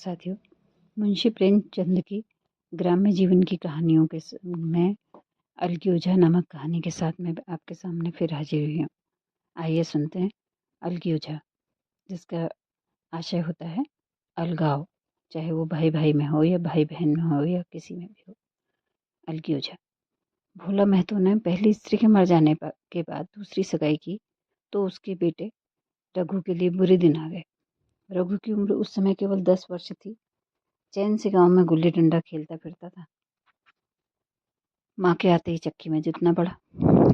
साथियों, मुंशी प्रेमचंद की ग्राम्य जीवन की कहानियों के में अलगी-ओझा नामक कहानी के साथ मैं आपके सामने फिर हाजिर हुई हूँ। आइए सुनते हैं अलगी-ओझा, जिसका आशय होता है अलगाव, चाहे वो भाई भाई में हो या भाई बहन में हो या किसी में भी हो। अलगी-ओझा। भोला महतो ने पहली स्त्री के मर जाने के बाद दूसरी सगाई की तो उसके बेटे रघु के लिए बुरे दिन आ गए। रघु की उम्र उस समय केवल 10 वर्ष थी। चैन से गांव में गुल्ली डंडा खेलता फिरता था। माँ के आते ही चक्की में जितना पड़ा।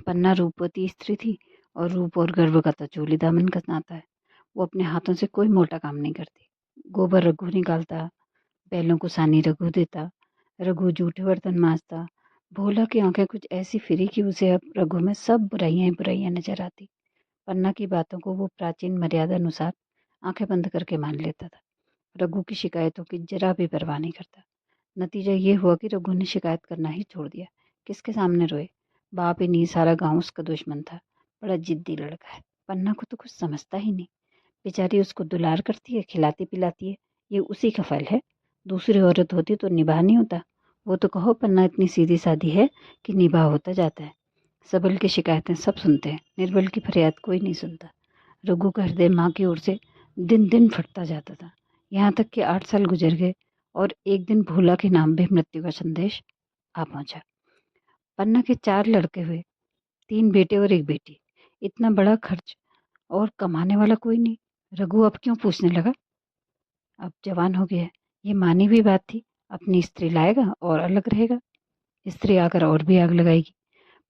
पन्ना रूपवती स्त्री थी और रूप और गर्व का तो चोली दामन का नाता है। वो अपने हाथों से कोई मोटा काम नहीं करती। गोबर रघु निकालता, बैलों को सानी रघु देता, रघु जूठे बर्तन मांजता। भोला की आंखें कुछ ऐसी फिरी कि उसे अब रघु में सब बुराइयां ही बुराइयां नजर आती। पन्ना की बातों को वो प्राचीन मर्यादा अनुसार आंखें बंद करके मान लेता था। रघु की शिकायतों की जरा भी परवाह नहीं करता। नतीजा ये हुआ कि रघु ने शिकायत करना ही छोड़ दिया। किसके सामने रोए? बाप ही नहीं, सारा गांव उसका दुश्मन था। बड़ा जिद्दी लड़का है। पन्ना को तो कुछ समझता ही नहीं। बेचारी उसको दुलार करती है, खिलाती पिलाती है। ये उसी का फल है। दूसरी औरत होती तो निभा नहीं होता। वो तो कहो पन्ना इतनी सीधी सादी है कि निभा होता जाता है। सबल की शिकायतें सब सुनते हैं, निर्बल की फरियाद कोई नहीं सुनता। रघु का हृदय माँ की ओर से दिन दिन फटता जाता था। यहाँ तक कि 8 साल गुजर गए और एक दिन भोला के नाम भी मृत्यु का संदेश आ पहुंचा। पन्ना के 4 लड़के हुए, 3 बेटे और 1 बेटी। इतना बड़ा खर्च और कमाने वाला कोई नहीं। रघु अब क्यों पूछने लगा? अब जवान हो गया है, ये मानी भी बात थी। अपनी स्त्री लाएगा और अलग रहेगा। स्त्री आकर और भी आग लगाएगी।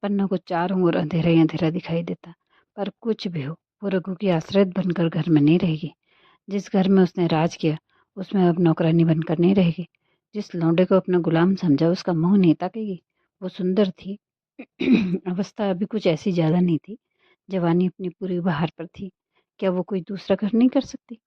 पन्ना को चारों ओर अंधेरा ही अंधेरा दिखाई देता। पर कुछ भी हो, वो रघु की आश्रित बनकर घर में नहीं रहेगी। जिस घर में उसने राज किया उसमें अब नौकरानी बनकर नहीं रहेगी। जिस लौंडे को अपना गुलाम समझा उसका मुंह नहीं ताकेगी। वो सुंदर थी। अवस्था अभी कुछ ऐसी ज्यादा नहीं थी। जवानी अपनी पूरी बहार पर थी। क्या वो कोई दूसरा घर नहीं कर सकती?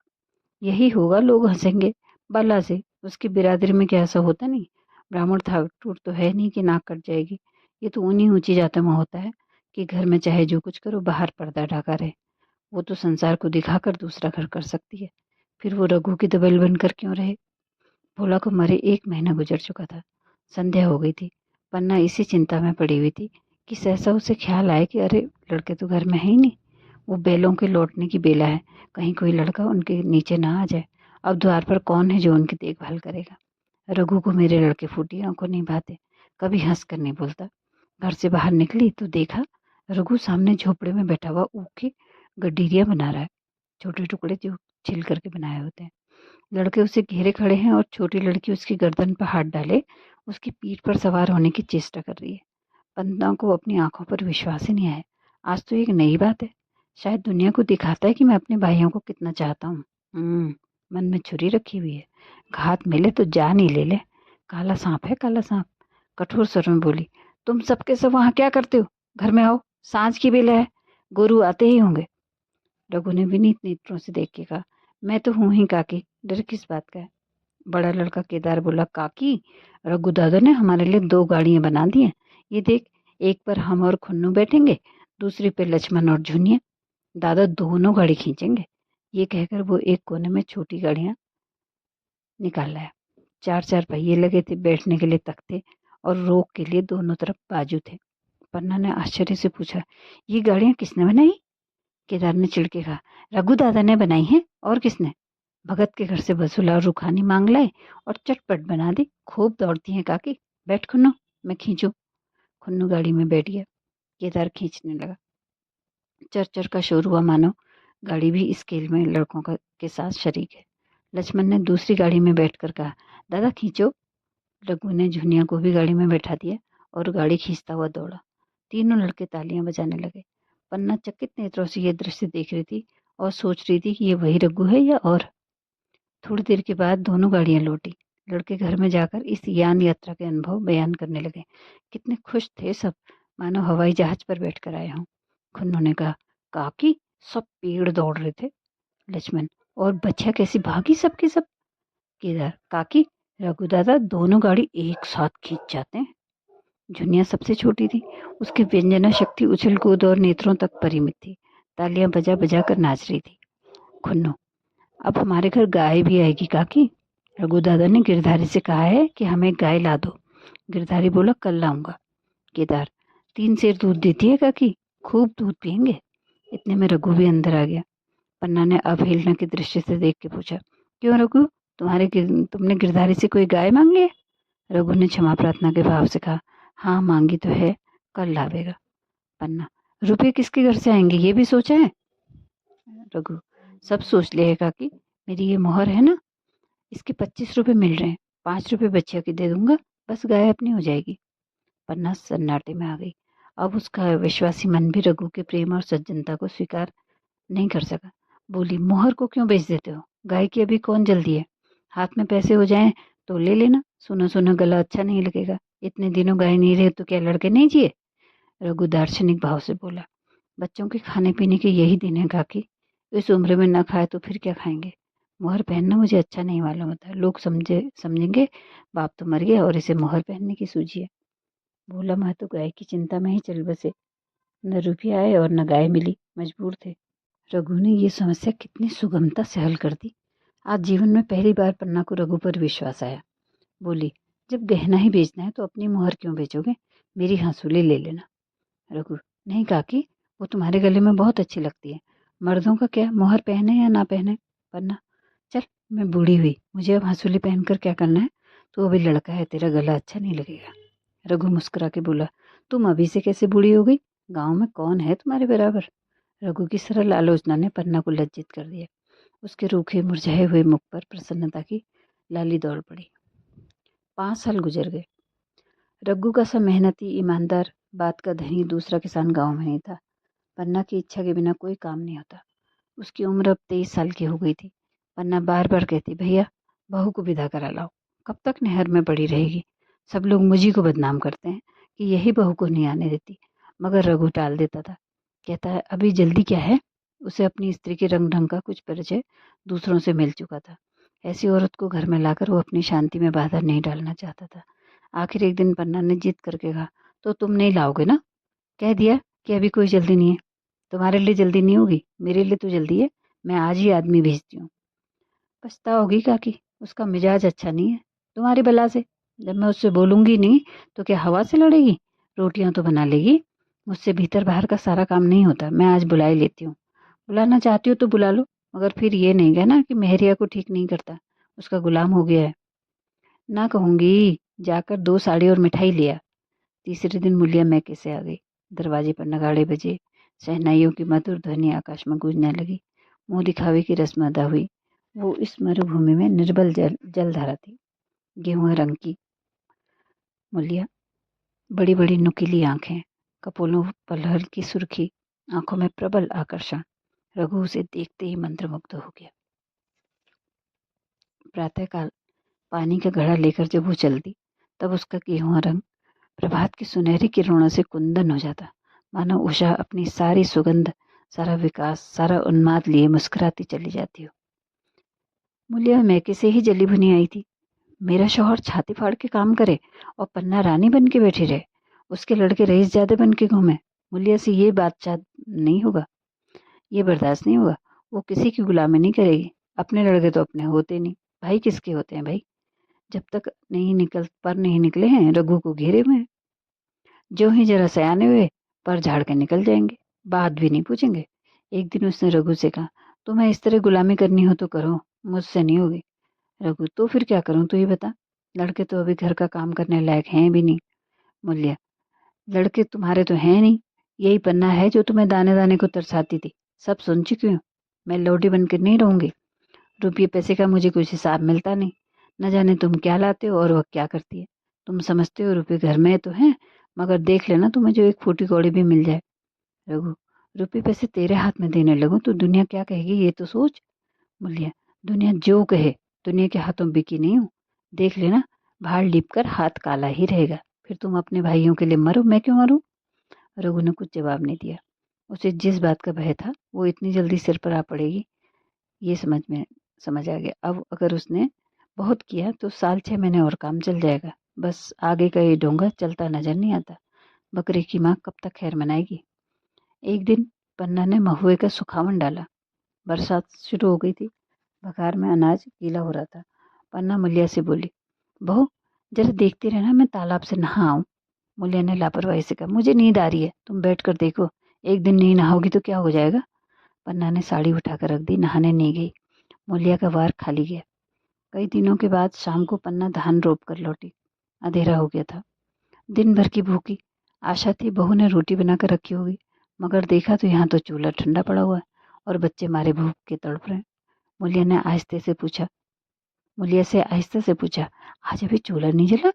यही होगा, लोग हंसेंगे भला से। उसकी बिरादरी में क्या ऐसा होता नहीं? ब्राह्मण ठाकुर तो है नहीं कि नाक कट जाएगी। ये तो उन्हीं ऊंची जातों में होता है कि घर में चाहे जो कुछ करो बाहर पर्दा ढका रहे। वो तो संसार को दिखाकर दूसरा घर कर सकती है। फिर वो रघु की दबेल बनकर क्यों रहे? भोला को मरे 1 महीना गुजर चुका था। संध्या हो गई थी। पन्ना इसी चिंता में पड़ी हुई थी कि सहसा उसे ख्याल आए कि अरे, लड़के तो घर में है ही नहीं। वो बैलों के लौटने की बेला है। कहीं कोई लड़का उनके नीचे ना आ जाए। अब द्वार पर कौन है जो उनकी देखभाल करेगा? रघु को मेरे लड़के फूटी आंखों नहीं भाते। कभी हंस कर नहीं बोलता। घर से बाहर निकली तो देखा रघु सामने झोपड़े में बैठा हुआ ऊख की गड्डीरिया बना रहा है। छोटे टुकड़े जो छिल करके बनाए होते हैं। लड़के उसे घेरे खड़े हैं और छोटी लड़की उसकी गर्दन पर हाथ डाले उसकी पीठ पर सवार होने की चेष्टा कर रही है। पन्ना को अपनी आंखों पर विश्वास ही नहीं आया। आज तो एक नई बात है। शायद दुनिया को दिखाता है कि मैं अपने भाइयों को कितना चाहता हूँ। मन में छुरी रखी हुई है। घात मिले तो जान ही ले ले। काला सांप है, काला सांप। कठोर स्वर में बोली, तुम सबके सब वहां क्या करते हो? घर में आओ, सांझ की बेला है। गुरु आते ही होंगे। रघु ने विनीत नेत्रों से देख के कहा, मैं तो हूं ही काकी, डर किस बात का है? बड़ा लड़का केदार बोला, काकी, रघु दादा ने हमारे लिए 2 गाड़ियां बना दी हैं। ये देख, एक पर हम और खुन्नू बैठेंगे, दूसरी पे लक्ष्मण और झुनिया। दादा दोनों गाड़ी खींचेंगे। ये कहकर वो एक कोने में छोटी गाड़ियां निकाल लाया। 4-4 पहिए लगे थे, बैठने के लिए तख्ते और रोक के लिए दोनों तरफ बाजू थे। पन्ना ने आश्चर्य से पूछा, ये गाड़ियां किसने बनाई? केदार ने चिढ़के कहा, रघु दादा ने बनाई है, और किसने? भगत के घर से बसुला और रुखानी मांग लाए और चटपट बना दी। खूब दौड़ती हैं काकी। बैठ खुन्नू, मैं खींचू। खुन्नू गाड़ी में बैठ गया। केदार खींचने लगा। चर चर का शोर हुआ, मानो गाड़ी भी इस खेल में लड़कों के साथ शरीक है। लक्ष्मण ने दूसरी गाड़ी में बैठकर कहा, दादा खींचो। रघु ने झुनिया को भी गाड़ी में बैठा दिया और गाड़ी खींचता हुआ दौड़ा। तीनों लड़के तालियां बजाने लगे। पन्ना चकित नेत्रों से यह दृश्य देख रही थी और सोच रही थी कि ये वही रघु है या और। थोड़ी देर के बाद दोनों गाड़ियां लौटी। लड़के घर में जाकर इस यान यात्रा के अनुभव बयान करने लगे। कितने खुश थे सब, मानो हवाई जहाज पर बैठकर आए हों। खुन्नू ने कहा, काकी, सब पेड़ दौड़ रहे थे। लक्ष्मण, और बच्चा कैसी भागी सबके सब। केदार, काकी, रघु दादा दोनों गाड़ी एक साथ खींच जाते हैं। झुनिया सबसे छोटी थी। उसकी व्यंजना शक्ति उछल कूद और नेत्रों तक परिमित थी। तालियां बजा बजा कर नाच रही थी। खुन्नू, अब हमारे घर गाय भी आएगी काकी। रघु दादा ने गिरधारी से कहा है कि हमें गाय ला दो। गिरधारी बोला, कल लाऊंगा। केदार, 3 सेर दूध देती है काकी, खूब दूध पियेंगे। इतने में रघु भी अंदर आ गया। पन्ना ने अवहेलना की दृष्टि से देख के पूछा, क्यों रघु, तुमने गिरधारी से कोई गाय मांगी है? रघु ने क्षमा प्रार्थना के भाव से कहा, हाँ मांगी तो है, कल लावेगा। पन्ना, रुपये किसके घर से आएंगे ये भी सोचा है? रघु, सब सोच लिया है काकी, मेरी ये मोहर है ना, इसके 25 रुपये मिल रहे हैं, 5 रुपये बच्चिया की दे दूंगा, बस गाय अपनी हो जाएगी। पन्ना सन्नाटे में आ गई। अब उसका विश्वासी मन भी रघु के प्रेम और सज्जनता को स्वीकार नहीं कर सका। बोली, मोहर को क्यों बेच देते हो? गाय की अभी कौन जल्दी है, हाथ में पैसे हो जाएं तो ले लेना, सुना सुना गला अच्छा नहीं लगेगा, इतने दिनों गाय नहीं रहे तो क्या लड़के नहीं जिए? रघु दार्शनिक भाव से बोला, बच्चों के खाने पीने के यही दिन है काकी, इस उम्र में न खाए तो फिर क्या खाएंगे? मोहर पहनना मुझे अच्छा नहीं मालूम होता, लोग समझेंगे बाप तो मर गया और इसे मोहर पहनने की सूझी है। भोला माँ तो गाय की चिंता में ही चल बसे, न रुपया आए और न गाय मिली, मजबूर थे। रघु ने ये समस्या कितनी सुगमता से हल कर दी। आज जीवन में पहली बार पन्ना को रघु पर विश्वास आया। बोली, जब गहना ही बेचना है तो अपनी मोहर क्यों बेचोगे, मेरी हंसुली ले लेना। रघु, नहीं काकी, वो तुम्हारे गले में बहुत अच्छी लगती है, मर्दों का क्या, मोहर पहने या ना पहने। पन्ना, चल मैं बूढ़ी हुई, मुझे अब हंसुली पहनकर क्या करना है, तू अभी लड़का है, तेरा गला अच्छा नहीं लगेगा। रघु मुस्कुरा के बोला, तुम अभी से कैसे बूढ़ी हो गई, गाँव में कौन है तुम्हारे बराबर? रघु की सरल आलोचना ने पन्ना को लज्जित कर दिया। उसके रूखे मुरझाए हुए मुख पर प्रसन्नता की लाली दौड़ पड़ी। 5 साल गुजर गए। रघु का सा मेहनती, ईमानदार, बात का धनी दूसरा किसान गांव में नहीं था। पन्ना की इच्छा के बिना कोई काम नहीं होता। उसकी उम्र अब 23 साल की हो गई थी। पन्ना बार बार कहती, भैया बहू को विदा करा लाओ, कब तक नहर में पड़ी रहेगी, सब लोग मुझी को बदनाम करते हैं कि यही बहू को नहीं आने देती। मगर रघु टाल देता था, कहता है अभी जल्दी क्या है। उसे अपनी स्त्री के रंग ढंग का कुछ परिचय दूसरों से मिल चुका था। ऐसी औरत को घर में लाकर वो अपनी शांति में बाधा नहीं डालना चाहता था। आखिर एक दिन पन्ना ने जिद करके कहा, तो तुम नहीं लाओगे ना? कह दिया कि अभी कोई जल्दी नहीं है। तुम्हारे लिए जल्दी नहीं होगी, मेरे लिए तो जल्दी है, मैं आज ही आदमी भेजती हूँ। पछताओगी काकी, उसका मिजाज अच्छा नहीं है, तुम्हारी बला से। जब मैं उससे बोलूंगी नहीं तो क्या हवा से लड़ेगी, रोटियां तो बना लेगी। मुझसे भीतर बाहर का सारा काम नहीं होता, मैं आज बुला ही लेती हूँ। बुलाना चाहती हो तो बुला लो, मगर फिर ये नहीं कहना कि मेहरिया को ठीक नहीं करता, उसका गुलाम हो गया है। ना कहूंगी, जाकर 2 साड़ी और मिठाई लिया। तीसरे दिन मुलिया मैके से आ गई। दरवाजे पर नगाड़े बजे, शहनाइयों की मधुर ध्वनि आकाश में गूंजने लगी। मुंह दिखावे की रस्म अदा हुई। वो इस मरुभूमि में निर्बल जलधारा थी, गेहुआ रंग की। मुलिया, बड़ी बड़ी नुकीली आंखें, कपोलों पर हल्की सुर्खी, आंखों में प्रबल आकर्षण। रघु उसे देखते ही मंत्रमुग्ध हो गया। प्रातःकाल पानी का घड़ा लेकर जब वो चलती, तब उसका गेहुआ रंग प्रभात की सुनहरी किरणों से कुंदन हो जाता, मानो उषा अपनी सारी सुगंध, सारा विकास, सारा उन्माद लिए मुस्कुराती चली जाती हो। मुलिया मैके से ही जली भुनी आई थी। मेरा शौहर छाती फाड़ के काम करे और पन्ना रानी बन के बैठी रहे, उसके लड़के रईसजादे बन के घूमे। मुलिया से ये बात नहीं होगा, ये बर्दाश्त नहीं होगा। वो किसी की गुलामी नहीं करेगी। अपने लड़के तो अपने होते नहीं, भाई किसके होते हैं भाई? जब तक नहीं निकले हैं, रघु को घेरे हुए हैं। जो ही जरा सयाने हुए, पर झाड़ के निकल जाएंगे, बात भी नहीं पूछेंगे। एक दिन उसने रघु से कहा, तुम्हें इस तरह गुलामी करनी हो तो करो, मुझसे नहीं होगी। रघु, तो फिर क्या करूं, तू ही बता, लड़के तो अभी घर का काम करने लायक हैं भी नहीं। मूल्य, लड़के तुम्हारे तो हैं नहीं, यही पन्ना है जो तुम्हें दाने दाने को तरसाती थी। सब सुन चुकी हूँ, मैं लौटी बनकर नहीं रहूंगी। रुपये पैसे का मुझे कुछ हिसाब मिलता नहीं, न जाने तुम क्या लाते हो और वह क्या करती है। तुम समझते हो रुपये घर में तो हैं, मगर देख लेना तुम्हें जो एक फूटी कौड़ी भी मिल जाए। रघु, रुपये पैसे तेरे हाथ में देने लगो तो दुनिया क्या कहेगी ये तो सोच। मूल्य, दुनिया जो कहे, दुनिया के हाथों बिकी नहीं हूँ। देख लेना, भाड़ लीप कर हाथ काला ही रहेगा, फिर तुम अपने भाइयों के लिए मरो, मैं क्यों मरूं? रघु ने कुछ जवाब नहीं दिया। उसे जिस बात का भय था वो इतनी जल्दी सिर पर आ पड़ेगी, ये समझ आ गया। अब अगर उसने बहुत किया तो साल 6 महीने और काम चल जाएगा। बस आगे का ये डोंगा चलता नजर नहीं आता। बकरी की माँ कब तक खैर मनाएगी? एक दिन पन्ना ने महुए का सुखावन डाला। बरसात शुरू हो गई थी, बघार में अनाज गीला हो रहा था। पन्ना मूलिया से बोली, बहू जरा देखती रहना, मैं तालाब से नहा आऊं। मूलिया ने लापरवाही से कहा, मुझे नींद आ रही है, तुम बैठ कर देखो, एक दिन नहीं नहाओगी तो क्या हो जाएगा। पन्ना ने साड़ी उठाकर रख दी, नहाने नहीं गई। मूलिया का वार खाली गया। कई दिनों के बाद शाम को पन्ना धान रोप कर लौटी। अंधेरा हो गया था। दिन भर की भूखी आशा थी बहू ने रोटी बनाकर रखी होगी, मगर देखा तो यहाँ तो चूल्हा ठंडा पड़ा हुआ है और बच्चे मारे भूख के तड़प रहे हैं। मूलिया से आहिस्ता से पूछा, आज अभी चूल्हा नहीं जला।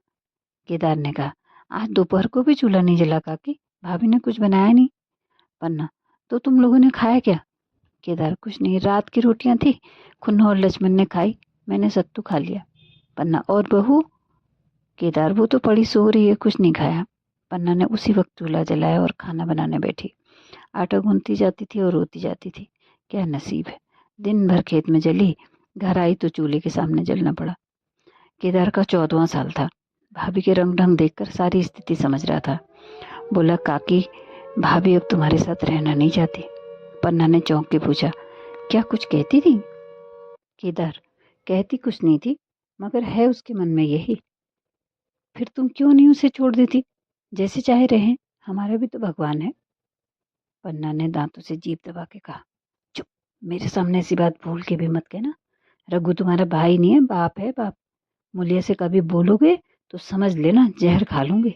केदार ने कहा, आज दोपहर को भी चूल्हा नहीं जला काकी, भाभी ने कुछ बनाया नहीं। पन्ना, तो तुम लोगों ने खाया क्या। केदार, कुछ नहीं, रात की रोटियां थी, खुन्नू और लक्ष्मण ने खाई, मैंने सत्तू खा लिया। पन्ना, और बहू। केदार, वो तो पड़ी सो रही है, कुछ नहीं खाया। पन्ना ने उसी वक्त चूल्हा जलाया और खाना बनाने बैठी। आटा गूंथती जाती थी और रोती जाती थी। क्या नसीब है, दिन भर खेत में जली, घर आई तो चूल्हे के सामने जलना पड़ा। केदार का 14वां साल था। भाभी के रंग ढंग देखकर सारी स्थिति समझ रहा था। बोला, काकी भाभी अब तुम्हारे साथ रहना नहीं चाहती। पन्ना ने चौंक के पूछा, क्या कुछ कहती थी। केदार, कहती कुछ नहीं थी, मगर है उसके मन में यही। फिर तुम क्यों नहीं उसे छोड़ देती, जैसे चाहे रहे, हमारा भी तो भगवान है। पन्ना ने दांतों से जीभ दबा के कहा, चुप, मेरे सामने ऐसी बात भूल के भी मत कहना। रघु तुम्हारा भाई नहीं है, बाप है बाप। मूलिया से कभी बोलोगे तो समझ लेना जहर खा लूंगी।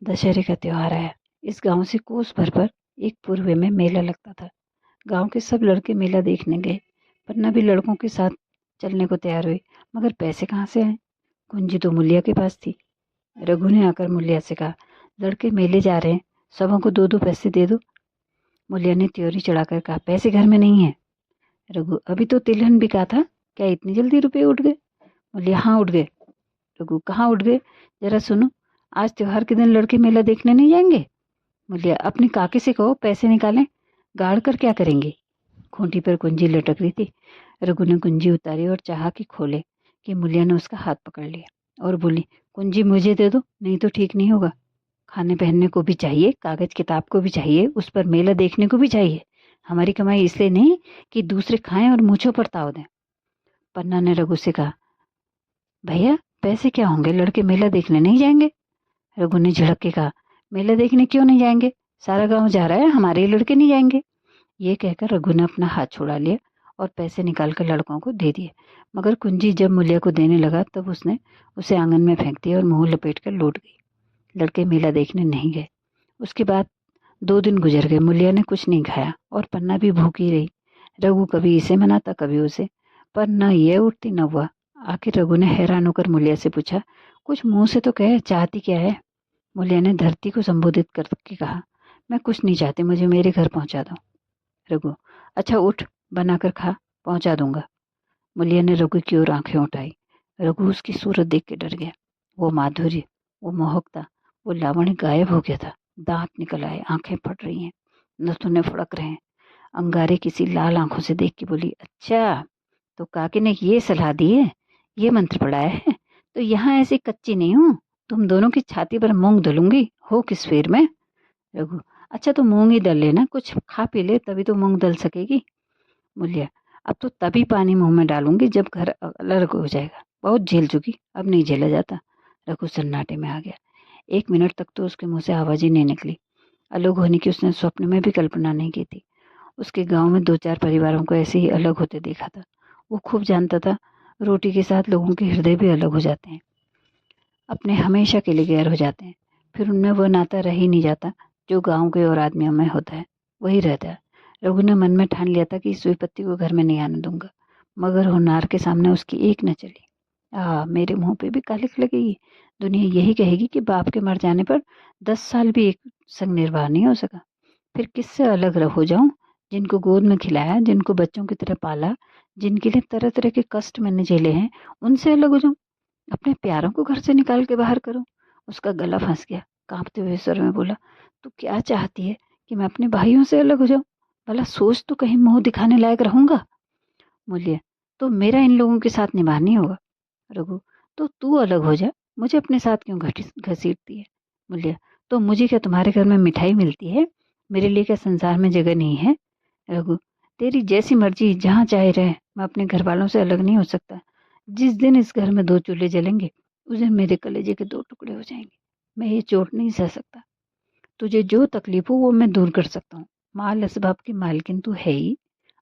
दशहरे का त्योहार आया। इस गांव से कोस भर पर एक पूर्व में मेला लगता था। गांव के सब लड़के मेला देखने गए। पन्ना भी लड़कों के साथ चलने को तैयार हुई, मगर पैसे कहाँ से आए। कुंजी तो मूलिया के पास थी। रघु ने आकर मूलिया से कहा, लड़के मेले जा रहे हैं, सबों को 2-2 पैसे दे दो। मूलिया ने त्योरी चढ़ाकर कहा, पैसे घर में नहीं है। रघु, अभी तो तिलहन बिका था, क्या इतनी जल्दी रुपए उठ गए। मूलिया, हाँ उठ गए। रघु, कहाँ उठ गए, जरा सुनो, आज त्योहार के दिन लड़के मेला देखने नहीं जाएंगे। मूलिया, अपने काके से कहो पैसे निकालें, गाड़ कर क्या करेंगे। खूंटी पर कुंजी लटक रही थी। रघु ने कुंजी उतारी और चाहा कि खोले कि मूलिया ने उसका हाथ पकड़ लिया और बोली, कुंजी मुझे दे दो, नहीं तो ठीक नहीं होगा। खाने पहनने को भी चाहिए, कागज किताब को भी चाहिए, उस पर मेला देखने को भी चाहिए। हमारी कमाई इसलिए नहीं कि दूसरे खाएं और मूंछों पर ताव दें। पन्ना ने रघु से कहा, भैया पैसे क्या होंगे, लड़के मेला देखने नहीं जाएंगे। रघु ने झिड़क के कहा, मेला देखने क्यों नहीं जाएंगे, सारा गांव जा रहा है, हमारे ही लड़के नहीं जाएंगे। ये कहकर रघु ने अपना हाथ छुड़ा लिया और पैसे निकालकर लड़कों को दे दिए। मगर कुंजी जब मूलिया को देने लगा तब उसने उसे आंगन में फेंक दिया और मुंह लपेट कर लौट गई। लड़के मेला देखने नहीं गए। उसके बाद 2 दिन गुजर गए। मूलिया ने कुछ नहीं खाया और पन्ना भी भूखी रही। रघु कभी इसे मनाता कभी उसे, पर न ये उठती न हुआ। आखिर रघु ने हैरान होकर मूलिया से पूछा, कुछ मुंह से तो कहे, चाहती क्या है। मूलिया ने धरती को संबोधित करके कहा, मैं कुछ नहीं चाहती, मुझे मेरे घर पहुंचा दो। रघु, अच्छा उठ, बनाकर खा, पहुंचा दूंगा। मूलिया ने रघु की ओर आंखें उठाई। रघु उसकी सूरत देख के डर गया। वो माधुर्य, वो मोहकता, वो लावण्य गायब हो गया था। दांत निकल आए, आंखें फट रही हैं, नथुने फड़क रहे हैं। अंगारे किसी लाल आंखों से देख के बोली, अच्छा तो काकी ने ये सलाह दी है, ये मंत्र पढ़ाया है, तो यहाँ ऐसी कच्ची नहीं हूँ, तुम दोनों की छाती पर मूंग दलूंगी, हो किस फेर में। रघु, अच्छा तो मूंग ही दल लेना, कुछ खा पी ले तभी तो मूंग दल सकेगी। मूल्य, अब तो तभी पानी मुंह में डालूंगी जब घर अलग हो जाएगा, बहुत झेल चुकी, अब नहीं झेला जाता। रघु सन्नाटे में आ गया। 1 मिनट तक तो उसके मुंह से आवाज ही नहीं निकली। अलग होने की उसने स्वप्न में भी कल्पना नहीं की थी। उसके गांव में 2-4 परिवारों को ऐसे ही अलग होते देखा था। वो खूब जानता था, रोटी के साथ लोगों के हृदय भी अलग हो जाते हैं, अपने हमेशा के लिए गैर हो जाते हैं। फिर उनमें वो नाता रह ही नहीं जाता जो गांव के और आदमियों में होता है, वही रहता है। रघु ने मन में ठान लिया था कि इस विपत्ति को घर में नहीं आने दूंगा, मगर होनहार के सामने उसकी एक न चली। मेरे मुंह पे भी कालिख लगेगी। दुनिया यही कहेगी कि बाप के मर जाने पर 10 साल भी एक संग निर्वाह नहीं हो सका। फिर किससे अलग हो जाऊं, जिनको गोद में खिलाया, जिनको बच्चों की तरह पाला, जिनके लिए तरह तरह के कष्ट मैंने झेले हैं, उनसे अलग हो जाऊं। अपने प्यारों को घर से निकाल के बाहर करो। उसका गला फंस गया। कांपते हुए स्वर में बोला, तू क्या चाहती है, कि मैं अपने भाइयों से अलग हो जाऊं। भला सोच तो कहीं मुंह दिखाने लायक रहूंगा। मूल्य, तो मेरा इन लोगों के साथ निभा नहीं होगा। रघु, तो तू अलग हो जा, मुझे अपने साथ क्यों घसीटती है। मूल्य, तो मुझे क्या तुम्हारे घर में मिठाई मिलती है, मेरे लिए क्या संसार में जगह नहीं है। रघु, तेरी जैसी मर्जी, जहाँ चाहे रहे, मैं अपने घर वालों से अलग नहीं हो सकता। जिस दिन इस घर में 2 चूल्हे जलेंगे, उस दिन मेरे कलेजे के 2 टुकड़े हो जाएंगे। मैं ये चोट नहीं सह सकता। तुझे जो तकलीफ हो वो मैं दूर कर सकता हूँ। माल असबाब की मालकिन तू है ही।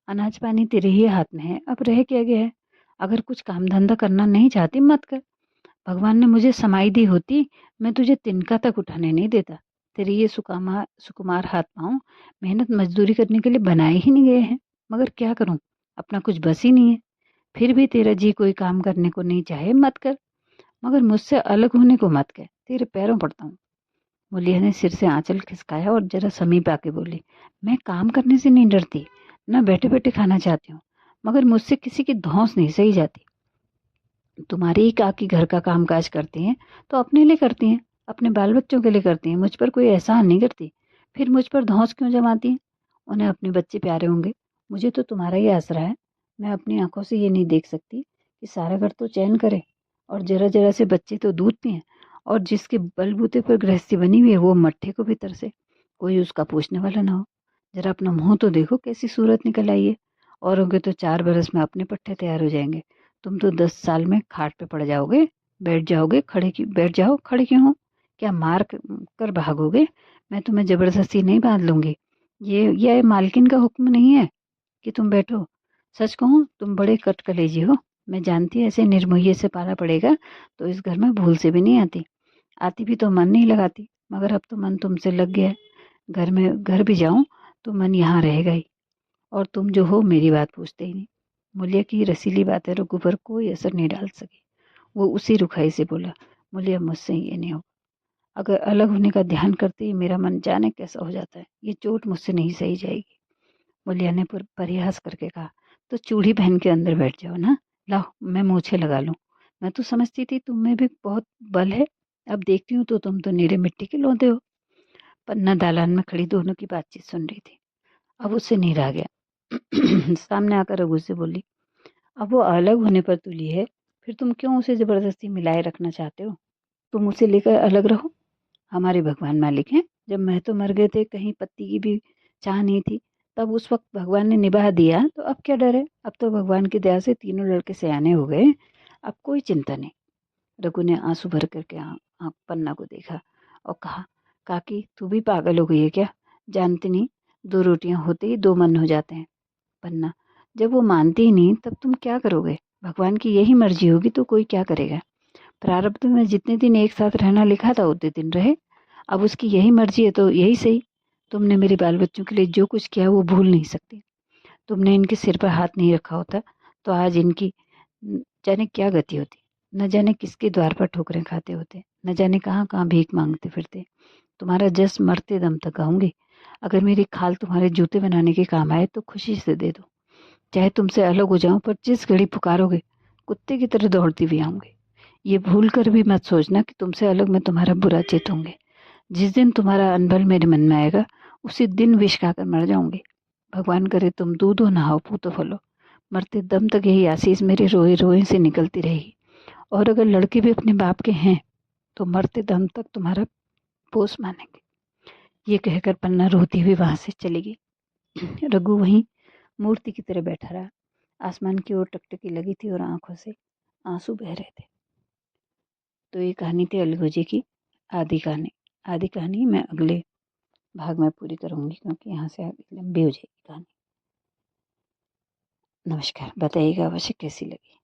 अनाज पानी तेरे ही हाथ में है। अब रह क्या गया है? अगर कुछ काम धंधा करना नहीं चाहती मत कर। भगवान ने मुझे समाई दी होती, मैं तुझे तिनका तक उठाने नहीं देता। तेरे ये सुकुमार हाथ पांव मेहनत मजदूरी करने के लिए बनाए ही नहीं गए हैं। मगर क्या करूं, अपना कुछ बस ही नहीं है। फिर भी तेरा जी कोई काम करने को नहीं चाहे मत कर, मगर मुझसे अलग होने को मत कह। तेरे पैरों पड़ता हूँ। मुलिया ने सिर से आंचल खिसकाया और जरा समीप आके बोली, मैं काम करने से नहीं डरती, न बैठे बैठे खाना चाहती हूँ, मगर मुझसे किसी की धौंस नहीं सही जाती। तुम्हारी ही काकी घर का काम काज करती हैं तो अपने लिए करती हैं, अपने बाल बच्चों के लिए करती हैं, मुझ पर कोई एहसान नहीं करती। फिर मुझ पर धौंस क्यों जमाती हैं? उन्हें अपने बच्चे प्यारे होंगे, मुझे तो तुम्हारा ही आसरा है। मैं अपनी आंखों से ये नहीं देख सकती कि सारा घर तो चैन करे और जरा जरा से बच्चे तो दूध पिए, और जिसके बलबूते पर गृहस्थी बनी हुई है वो मट्ठे को भी तरसे, कोई उसका पूछने वाला ना हो। जरा अपना मुंह तो देखो, कैसी सूरत निकल आई है। औरों के तो 4 बरस में अपने पट्टे तैयार हो जाएंगे, तुम तो 10 साल में खाट पे पड़ जाओगे। बैठ जाओगे, बैठ जाओ, खड़े क्यों हो? क्या मार कर भागोगे? मैं तुम्हें जबरदस्ती नहीं बांध लूंगी। ये मालकिन का हुक्म नहीं है कि तुम बैठो। सच कहूँ तुम बड़े कटकलेजी हो। मैं जानती ऐसे निर्मोही से पाला पड़ेगा तो इस घर में भूल से भी नहीं आती। आती भी तो मन नहीं लगाती, मगर अब तो मन तुमसे लग गया है। घर भी जाऊं तो मन यहाँ रहेगा ही। और तुम जो हो मेरी बात पूछते ही नहीं। मूल्य की रसीली बातें रघु पर कोई असर नहीं डाल सकी। वो उसी रुखाई से बोला, मूल्य मुझसे ये नहीं होगा। अगर अलग होने का ध्यान करते ही मेरा मन जाने कैसा हो जाता है। ये चोट मुझसे नहीं सही जाएगी। मूल्य ने परिहास करके कहा, तो चूड़ी पहन के अंदर बैठ जाओ ना। लाओ मैं मूछे लगा लूं। मैं तो समझती थी तुम में भी बहुत बल है, अब देखती हूँ तो तुम तो नीरे मिट्टी के लौंदे हो। पन्ना दालान में खड़ी दोनों की बातचीत सुन रही थी। अब उससे नहीं रहा गया। सामने आकर रघु से बोली, अब वो अलग होने पर तुली है, फिर तुम क्यों उसे जबरदस्ती मिलाए रखना चाहते हो? तुम उसे लेकर अलग रहो। हमारे भगवान मालिक हैं। जब मैं तो मर गए थे, कहीं पत्ती की भी चाह नहीं थी, तब उस वक्त भगवान ने निभा दिया, तो अब क्या डर है? अब तो भगवान की दया से तीनों लड़के सयाने हो गए, अब कोई चिंता नहीं। रघु ने आंसू भर करके पन्ना को देखा और कहा, काकी तू भी पागल हो गई है क्या? जानती नहीं, 2 रोटियां होते ही 2 मन हो जाते हैं। पन्ना, जब वो मानती ही नहीं तब तुम क्या करोगे? भगवान की यही मर्जी होगी तो कोई क्या करेगा? प्रारब्ध में जितने दिन एक साथ रहना लिखा था उतने दिन रहे। अब उसकी यही मर्जी है तो यही सही। तुमने मेरे बाल बच्चों के लिए जो कुछ किया वो भूल नहीं सकती। तुमने इनके सिर पर हाथ नहीं रखा होता तो आज इनकी जाने क्या गति होती। न जाने किसके द्वार पर ठोकरें खाते होते, न जाने कहाँ कहाँ भीख मांगते फिरते। तुम्हारा जस मरते दम तक गाऊंगी। अगर मेरी खाल तुम्हारे जूते बनाने के काम आए तो खुशी से दे दो। चाहे तुमसे अलग हो जाऊं, पर जिस घड़ी पुकारोगे कुत्ते की तरह दौड़ती भी आऊंगी। ये भूल कर भी मत सोचना कि तुमसे अलग मैं तुम्हारा बुरा चितूंगी। जिस दिन तुम्हारा अनबल मेरे मन में आएगा उसी दिन विष खाकर मर जाऊंगी। भगवान करे तुम दूधो नहाओ पूतो फलो। मरते दम तक यही आशीष मेरे रोए रोए से निकलती रहेगी। और अगर लड़के भी अपने बाप के हैं तो मरते दम तक तुम्हारा पोस मानेंगे। ये कहकर पन्ना रोती हुई वहां से चली गई। रघु वहीं मूर्ति की तरह बैठा रहा। आसमान की ओर टकटकी लगी थी और आंखों से आंसू बह रहे थे। तो ये कहानी थी अलगू जी की आदि कहानी। आदि कहानी मैं अगले भाग में पूरी करूंगी, क्योंकि यहाँ से आगे लंबी हो जाएगी कहानी। नमस्कार, बताइएगा अवश्य कैसी लगी।